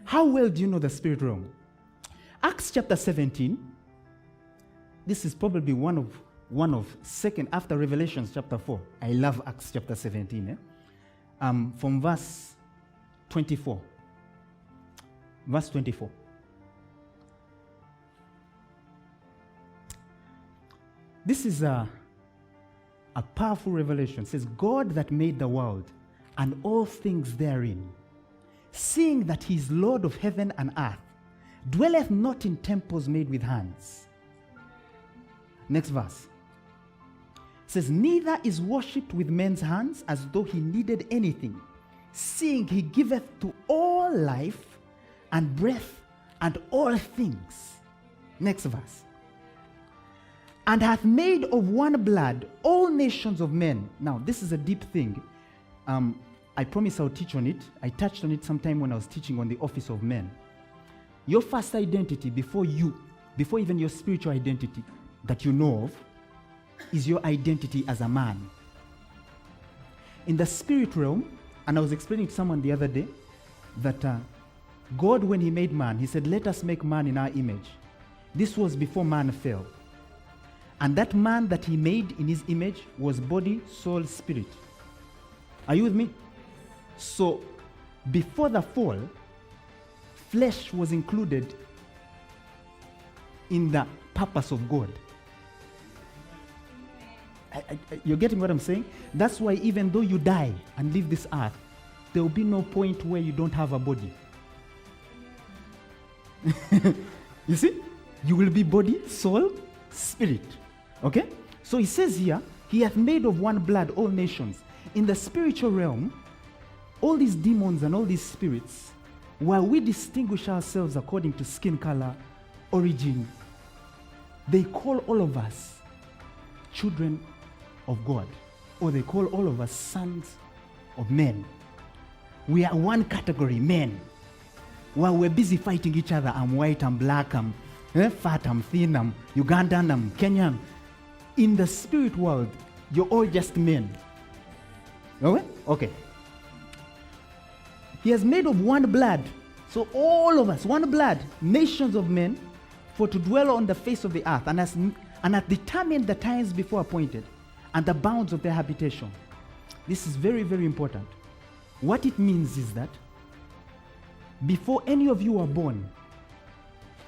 How well do you know the spirit realm? Acts chapter 17. This is probably one of second after Revelations chapter 4. I love Acts chapter 17. From verse 24. Verse 24. This is a powerful revelation. It says, God that made the world and all things therein, seeing that he is Lord of heaven and earth, dwelleth not in temples made with hands. Next verse. It says, neither is worshipped with men's hands as though he needed anything, seeing he giveth to all life and breath and all things. Next verse. And hath made of one blood all nations of men. Now, this is a deep thing. I promise I'll teach on it. I touched on it sometime when I was teaching on the office of men. Your first identity before even your spiritual identity that you know of, is your identity as a man. In the spirit realm, and I was explaining to someone the other day, that God, when he made man, he said, let us make man in our image. This was before man fell. And that man that he made in his image was body, soul, spirit. Are you with me? So, before the fall, flesh was included in the purpose of God. You're getting what I'm saying? That's why even though you die and leave this earth, there will be no point where you don't have a body. You see? You will be body, soul, spirit. Okay? So he says here, he hath made of one blood all nations. In the spiritual realm, all these demons and all these spirits, while we distinguish ourselves according to skin color, origin, they call all of us children of God, or they call all of us sons of men. We are one category, men. While we're busy fighting each other, I'm white, I'm black, I'm fat, I'm thin, I'm Ugandan, I'm Kenyan. In the spirit world, you're all just men. Okay? Okay. He has made of one blood, so all of us, one blood, nations of men, for to dwell on the face of the earth, and hath determined the times before appointed, and the bounds of their habitation. This is very, very important. What it means is that before any of you were born,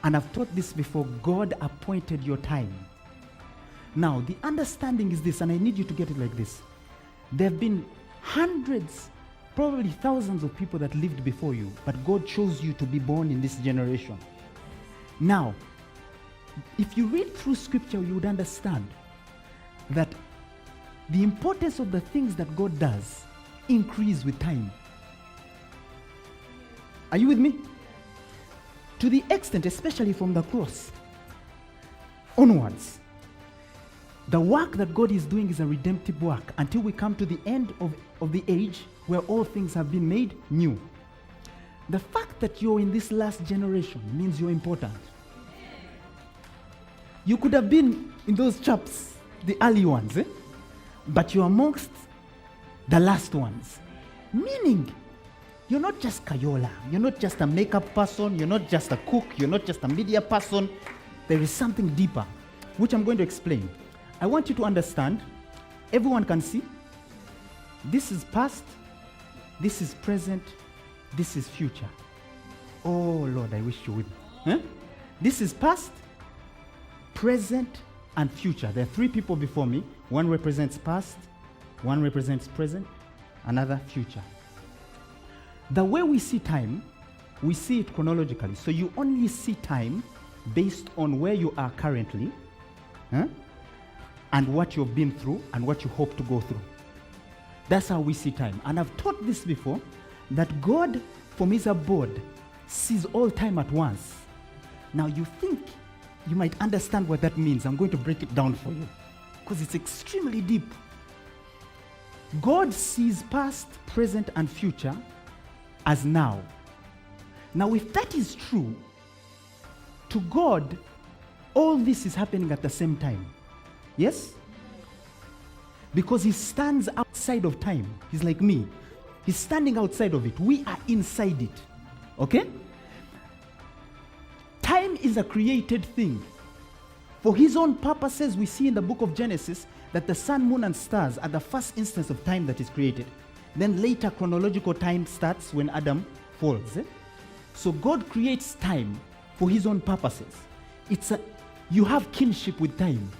and I've taught this before, God appointed your time. Now, the understanding is this, and I need you to get it like this. There have been hundreds, probably thousands of people that lived before you, but God chose you to be born in this generation. Now, if you read through scripture, you would understand that the importance of the things that God does increase with time. Are you with me? To the extent, especially from the cross onwards, the work that God is doing is a redemptive work until we come to the end of the age where all things have been made new. The fact that you're in this last generation means you're important. You could have been in those chaps, the early ones, but you're amongst the last ones. Meaning, you're not just Kayola, you're not just a makeup person, you're not just a cook, you're not just a media person. There is something deeper, which I'm going to explain. I want you to understand, everyone can see, this is past, this is present, this is future. Oh Lord, I wish you would. This is past, present, and future. There are three people before me. One represents past, one represents present, another future. The way we see time, we see it chronologically. So you only see time based on where you are currently, and what you've been through and what you hope to go through. That's how we see time. And I've taught this before, that God from his abode sees all time at once. Now you think you might understand what that means. I'm going to break it down for you because it's extremely deep. God sees past, present, and future as now. Now if that is true, to God, all this is happening at the same time. Yes? Because he stands outside of time. He's like me. He's standing outside of it. We are inside it. Okay? is a created thing. For his own purposes, we see in the book of Genesis that the sun, moon, and stars are the first instance of time that is created. Then later, chronological time starts when Adam falls. So God creates time for his own purposes. You have kinship with time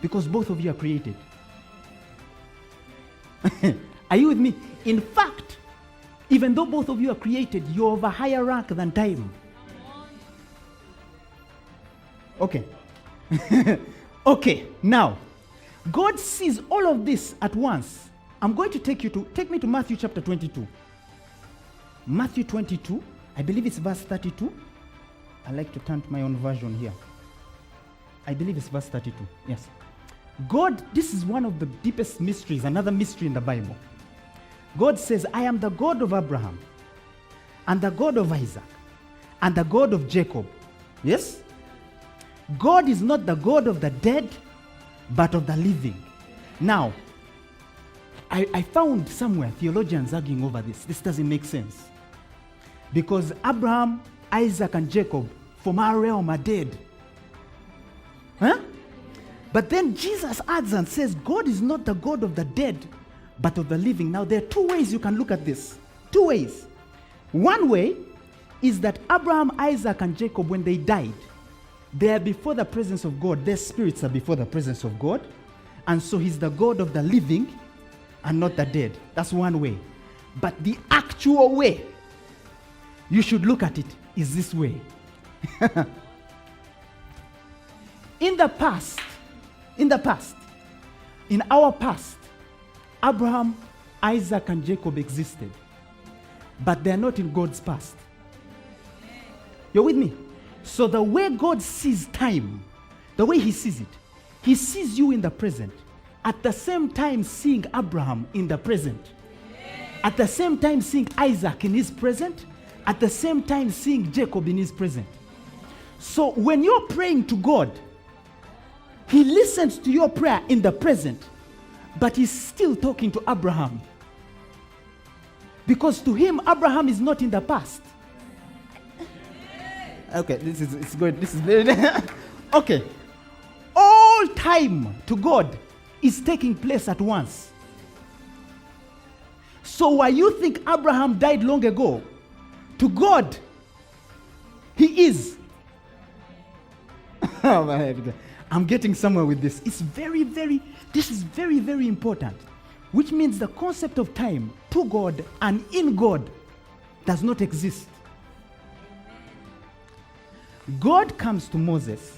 because both of you are created. Are you with me? In fact, even though both of you are created, you're of a higher rank than time. Okay. Okay, now, God sees all of this at once. I'm going to take me to Matthew chapter 22. Matthew 22, I believe it's verse 32. I like to turn to my own version here. I believe it's verse 32, yes. God, this is one of the deepest mysteries, another mystery in the Bible. God says, I am the God of Abraham, and the God of Isaac, and the God of Jacob. Yes? God is not the God of the dead, but of the living. Now, I found somewhere theologians arguing over this. This doesn't make sense. Because Abraham, Isaac, and Jacob from our realm are dead. Huh? But then Jesus adds and says, God is not the God of the dead, but of the living. Now, there are two ways you can look at this. Two ways. One way is that Abraham, Isaac, and Jacob, when they died, they are before the presence of God. Their spirits are before the presence of God. And so he's the God of the living and not the dead. That's one way. But the actual way you should look at it is this way. In our past, Abraham, Isaac, and Jacob existed. But they're not in God's past. You're with me? So the way God sees time, the way he sees it, he sees you in the present, at the same time seeing Abraham in the present, at the same time seeing Isaac in his present, at the same time seeing Jacob in his present. So when you're praying to God, he listens to your prayer in the present, but he's still talking to Abraham. Because to him, Abraham is not in the past. Okay, it's good. This is very okay. All time to God is taking place at once. So while you think Abraham died long ago, to God, he is. I'm getting somewhere with this. This is very, very important. Which means the concept of time to God and in God does not exist. God comes to Moses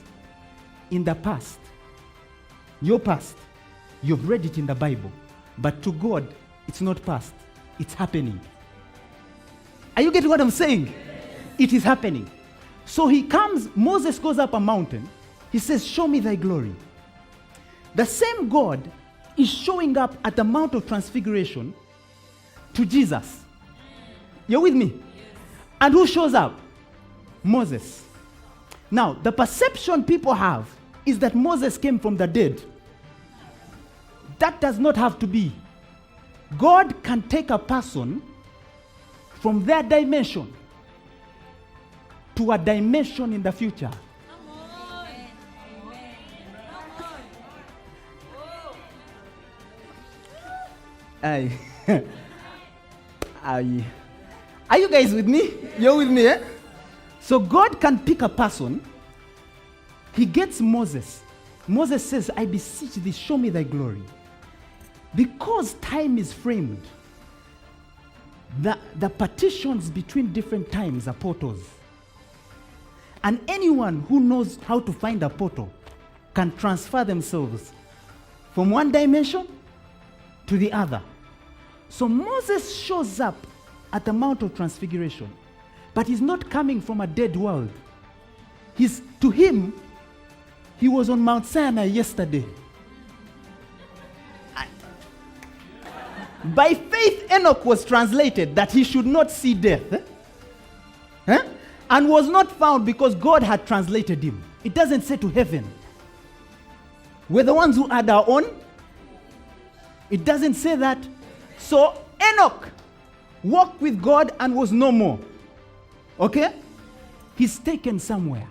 in the past. Your past. You've read it in the Bible. But to God, it's not past. It's happening. Are you getting what I'm saying? Yes. It is happening. So he comes, Moses goes up a mountain. He says, show me thy glory. The same God is showing up at the Mount of Transfiguration to Jesus. You're with me? Yes. And who shows up? Moses. Now, the perception people have is that Moses came from the dead. That does not have to be. God can take a person from their dimension to a dimension in the future. Are you guys with me? You're with me, eh? So God can pick a person. He gets Moses. Moses says, I beseech thee, show me thy glory. Because time is framed, the partitions between different times are portals. And anyone who knows how to find a portal can transfer themselves from one dimension to the other. So Moses shows up at the Mount of Transfiguration, but he's not coming from a dead world. To him, he was on Mount Sinai yesterday. By faith, Enoch was translated that he should not see death. And was not found because God had translated him. It doesn't say to heaven. We're the ones who add our own. It doesn't say that. So Enoch walked with God and was no more. Okay? He's taken somewhere.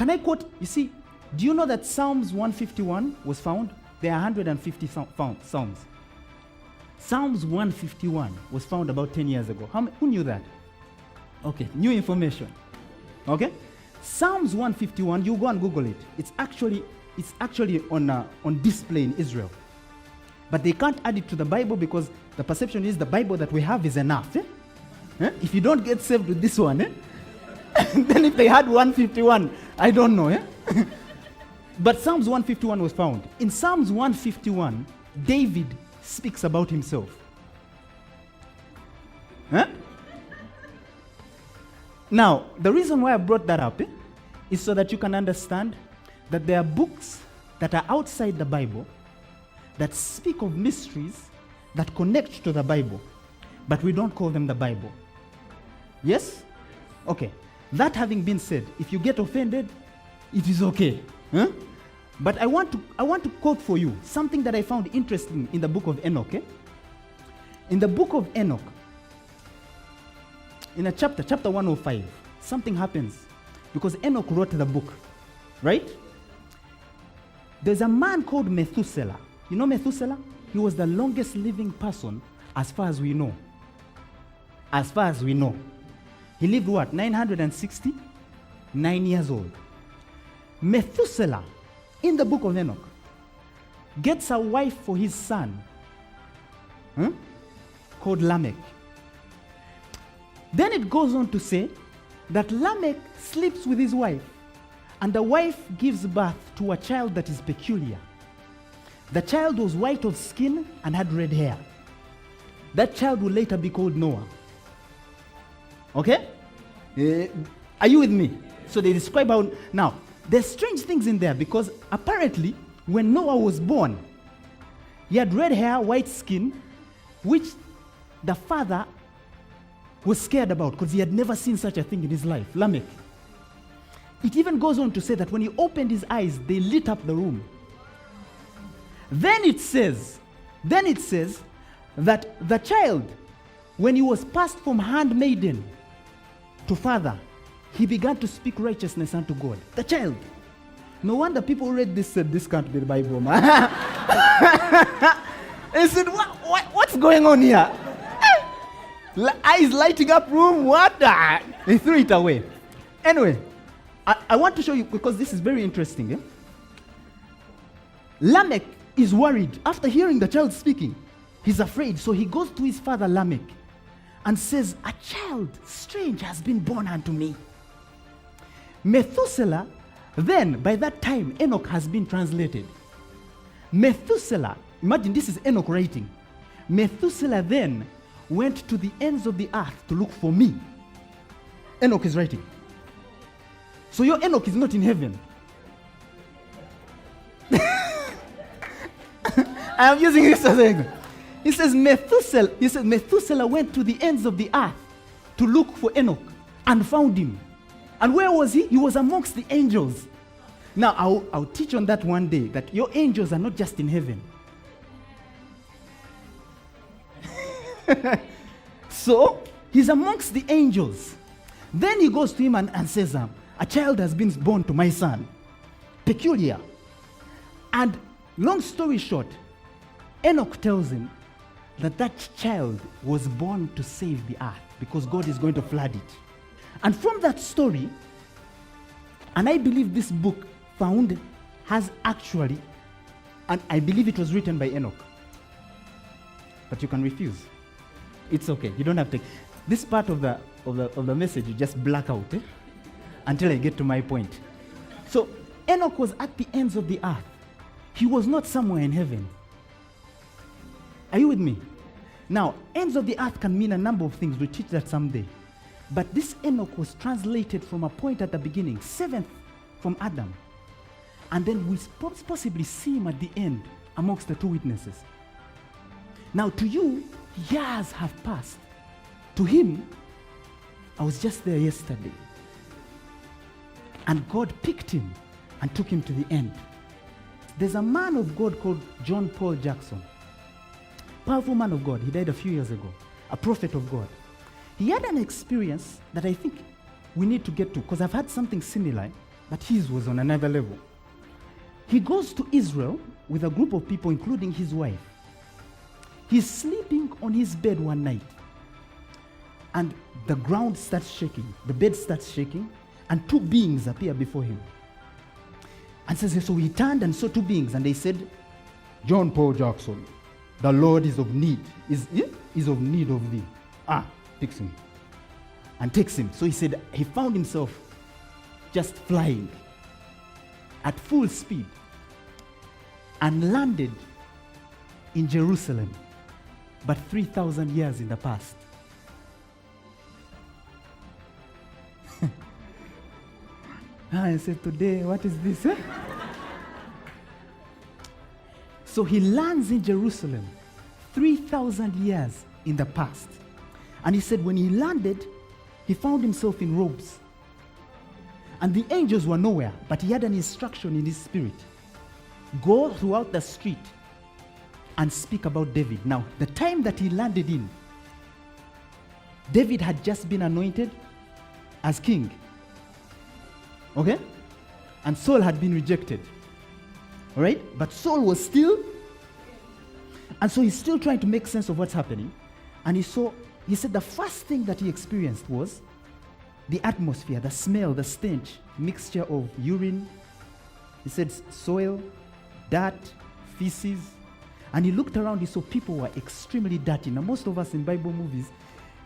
Can I quote? You see, do you know that Psalms 151 was found? There are 150 Psalms. Psalms 151 was found about 10 years ago. Who knew that? Okay, new information. Okay? Psalms 151, you go and Google it. It's actually on display in Israel. But they can't add it to the Bible because the perception is the Bible that we have is enough. Eh? Eh? If you don't get saved with this one, then if they had 151, I don't know. Eh? But Psalms 151 was found. In Psalms 151, David speaks about himself. Huh? Now, the reason why I brought that up is so that you can understand that there are books that are outside the Bible that speak of mysteries that connect to the Bible, but we don't call them the Bible. Yes? Okay. That having been said, if you get offended, it is okay. Huh? But I want to quote for you something that I found interesting in the book of Enoch. In the book of Enoch, in a chapter 105, something happens because Enoch wrote the book, right? There's a man called Methuselah. You know Methuselah? He was the longest living person as far as we know. As far as we know. He lived what? 969 years old. Methuselah, in the book of Enoch, gets a wife for his son called Lamech. Then it goes on to say that Lamech sleeps with his wife, and the wife gives birth to a child that is peculiar. The child was white of skin and had red hair. That child will later be called Noah. Okay? Are you with me? So they describe how... Now, there's strange things in there because apparently when Noah was born, he had red hair, white skin, which the father was scared about because he had never seen such a thing in his life, Lamech. It even goes on to say that when he opened his eyes, they lit up the room. Then it says that the child, when he was passed from handmaiden to father, he began to speak righteousness unto God. The child. No wonder people who read this said, this can't be the Bible, man. They said, what's going on here? Eyes lighting up room, what? They threw it away. Anyway, I want to show you, because this is very interesting. Lamech is worried. After hearing the child speaking, he's afraid. So he goes to his father Lamech and says, a child strange has been born unto me. Methuselah, then, by that time, Enoch has been translated. Methuselah, imagine this is Enoch writing. Methuselah then went to the ends of the earth to look for me. Enoch is writing. So your Enoch is not in heaven. I am using this as an example. He says Methuselah went to the ends of the earth to look for Enoch and found him. And where was he? He was amongst the angels. Now, I'll teach on that one day, that your angels are not just in heaven. So, he's amongst the angels. Then he goes to him and says, a child has been born to my son. Peculiar. And long story short, Enoch tells him that that child was born to save the earth because God is going to flood it. And from that story, and I believe this book found has actually, and I believe it was written by Enoch. But you can refuse. It's okay. You don't have to. This part of the message you just black out until I get to my point. So Enoch was at the ends of the earth. He was not somewhere in heaven. Are you with me? Now, ends of the earth can mean a number of things. We'll teach that someday. But this Enoch was translated from a point at the beginning, seventh from Adam. And then we possibly see him at the end amongst the two witnesses. Now to you, years have passed. To him, I was just there yesterday. And God picked him and took him to the end. There's a man of God called John Paul Jackson. Powerful man of God. He died a few years ago. A prophet of God. He had an experience that I think we need to get to, because I've had something similar but his was on another level. He goes to Israel with a group of people, including his wife. He's sleeping on his bed one night, and the ground starts shaking, the bed starts shaking, and two beings appear before him. And says, so he turned and saw two beings, and they said, John Paul Jackson, the Lord is of need, is of need of thee. Takes him. And takes him. So he said he found himself just flying at full speed and landed in Jerusalem, but 3,000 years in the past. I said, today, what is this? Eh? So he lands in Jerusalem 3,000 years in the past. And he said when he landed, he found himself in robes. And the angels were nowhere, but he had an instruction in his spirit. Go throughout the street and speak about David. Now, the time that he landed in, David had just been anointed as king. Okay? And Saul had been rejected. All right? But Saul was still, and so he's still trying to make sense of what's happening. And he said the first thing that he experienced was the atmosphere, the smell, the stench, mixture of urine. He said soil, dirt, feces. And he looked around, he saw people were extremely dirty. Now, most of us in Bible movies,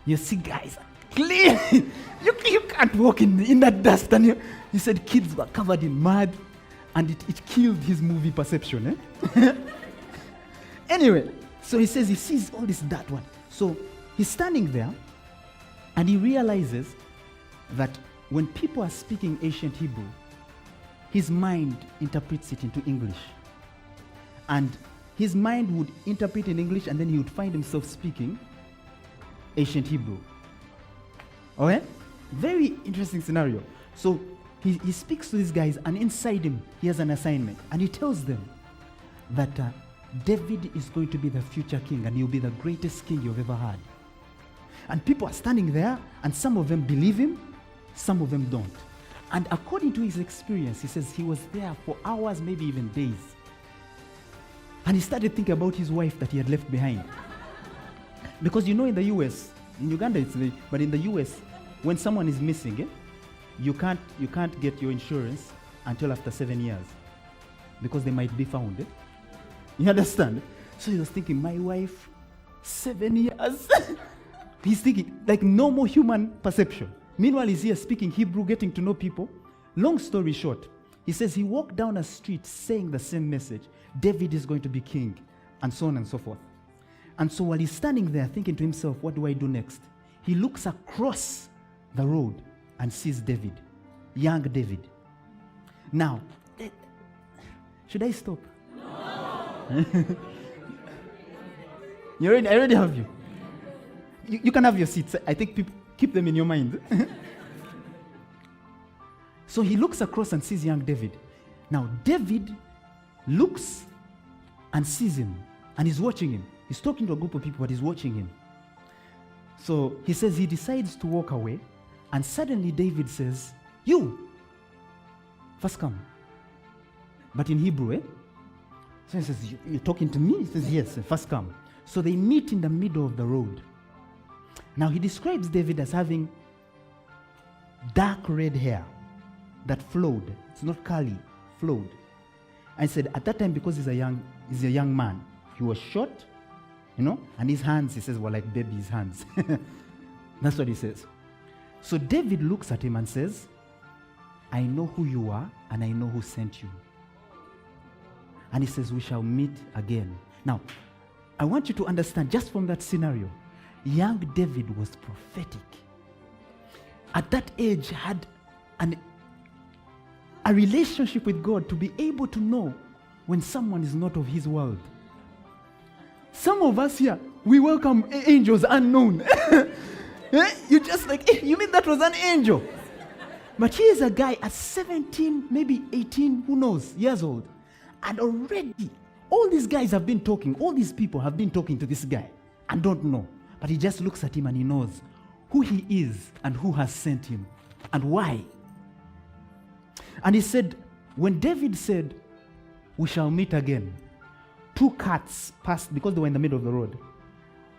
you see guys clean. you can't walk in that dust. And he said kids were covered in mud, and it killed his movie perception. Anyway, so he says he sees all this dirt one. So he's standing there, and he realizes that when people are speaking ancient Hebrew, his mind interprets it into English. And his mind would interpret in English, and then he would find himself speaking ancient Hebrew. Okay? Very interesting scenario. So he speaks to these guys, and inside him, he has an assignment. And he tells them that David is going to be the future king, and he'll be the greatest king you've ever had. And people are standing there, and some of them believe him, some of them don't. And according to his experience, he says he was there for hours, maybe even days. And he started thinking about his wife that he had left behind. Because in the US, in Uganda but in the US, when someone is missing, you can't get your insurance until after 7 years, because they might be found. You understand? So he was thinking, my wife, 7 years. He's thinking like normal human perception. Meanwhile, he's here speaking Hebrew, getting to know people. Long story short, he says he walked down a street saying the same message. David is going to be king, and so on and so forth. And so while he's standing there thinking to himself, what do I do next? He looks across the road and sees David, young David. Now, should I stop? No. I already have you. You can have your seats. I think people keep them in your mind. So he looks across and sees young David. Now, David looks and sees him, and he's watching him. He's talking to a group of people, but he's watching him. So he says he decides to walk away, and suddenly David says, you, first come. But in Hebrew, So he says, you're talking to me? He says, yes, first come. So they meet in the middle of the road. Now he describes David as having dark red hair that flowed. It's not curly, flowed. And he said at that time, because he's a young man, he was short, and his hands, he says, were like baby's hands. That's what he says. So David looks at him and says, I know who you are, and I know who sent you. And he says, we shall meet again. Now, I want you to understand, just from that scenario, young David was prophetic. At that age, had a relationship with God to be able to know when someone is not of his world. Some of us here, we welcome angels unknown. You're just like, you mean that was an angel? But here's a guy at 17, maybe 18, who knows, years old. And already, all these guys have been talking, all these people have been talking to this guy and don't know. But he just looks at him and he knows who he is and who has sent him and why. And he said, when David said, we shall meet again, 2 carts passed, because they were in the middle of the road.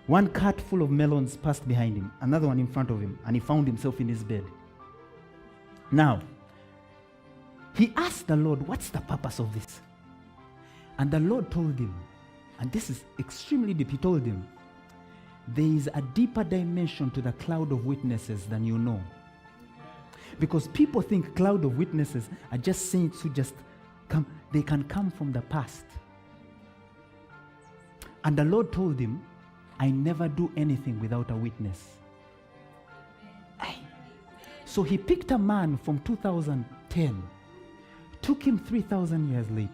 1 cart full of melons passed behind him, another one in front of him, and he found himself in his bed. Now, he asked the Lord, what's the purpose of this? And the Lord told him, and this is extremely deep, he told him, there is a deeper dimension to the cloud of witnesses than you know. Because people think cloud of witnesses are just saints who just come, they can come from the past. And the Lord told him, I never do anything without a witness. So he picked a man from 2010, took him 3,000 years later,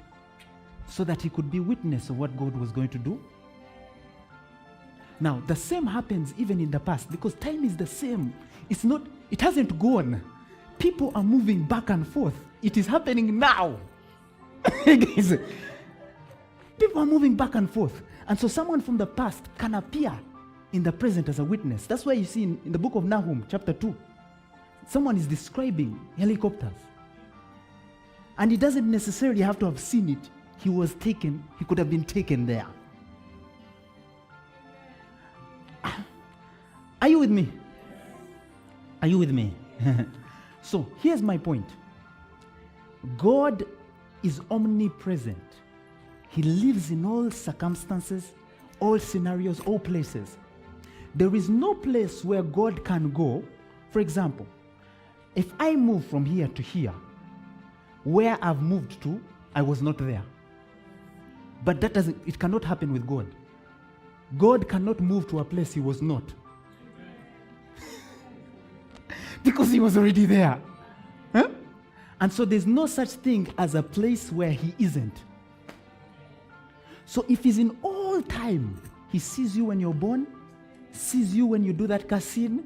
so that he could be witness of what God was going to do. Now, the same happens even in the past, because time is the same. It hasn't gone. People are moving back and forth. It is happening now. People are moving back and forth. And so someone from the past can appear in the present as a witness. That's why you see in the book of Nahum, chapter 2, someone is describing helicopters. And he doesn't necessarily have to have seen it. He was taken, he could have been taken there. Are you with me? Are you with me? So here's my point. God is omnipresent. He lives in all circumstances, all scenarios, all places. There is no place where God can go. For example, if I move from here to here, where I've moved to, I was not there. But it cannot happen with God. God cannot move to a place he was not. Because he was already there. Huh? And so there's no such thing as a place where he isn't. So if he's in all time, he sees you when you're born, sees you when you do that cussing,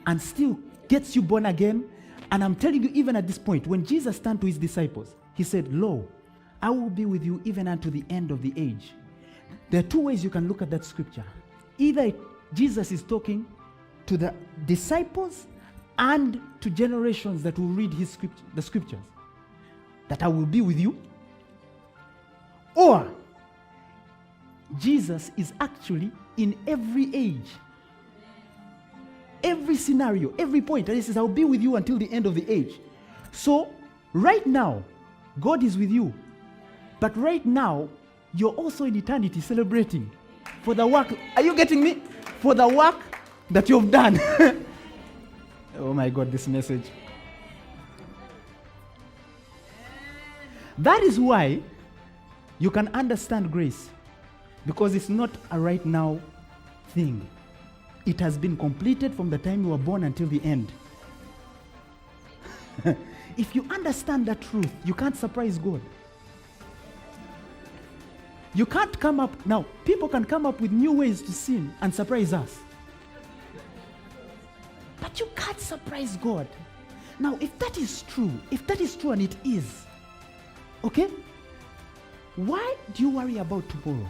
and still gets you born again. And I'm telling you, even at this point, when Jesus turned to his disciples, he said, lo, I will be with you even unto the end of the age. There are 2 ways you can look at that scripture. Either Jesus is talking to the disciples and to generations that will read the scriptures, that I will be with you. Or Jesus is actually in every age, every scenario, every point. And he says, I'll be with you until the end of the age. So right now, God is with you. But right now, you're also in eternity celebrating for the work. Are you getting me? For the work that you've done. Oh my God, this message. That is why you can understand grace. Because it's not a right now thing. It has been completed from the time you were born until the end. If you understand that truth, you can't surprise God. You can't come up, now, people can come up with new ways to sin and surprise us. But you can't surprise God. Now, if that is true, and it is, okay, why do you worry about tomorrow?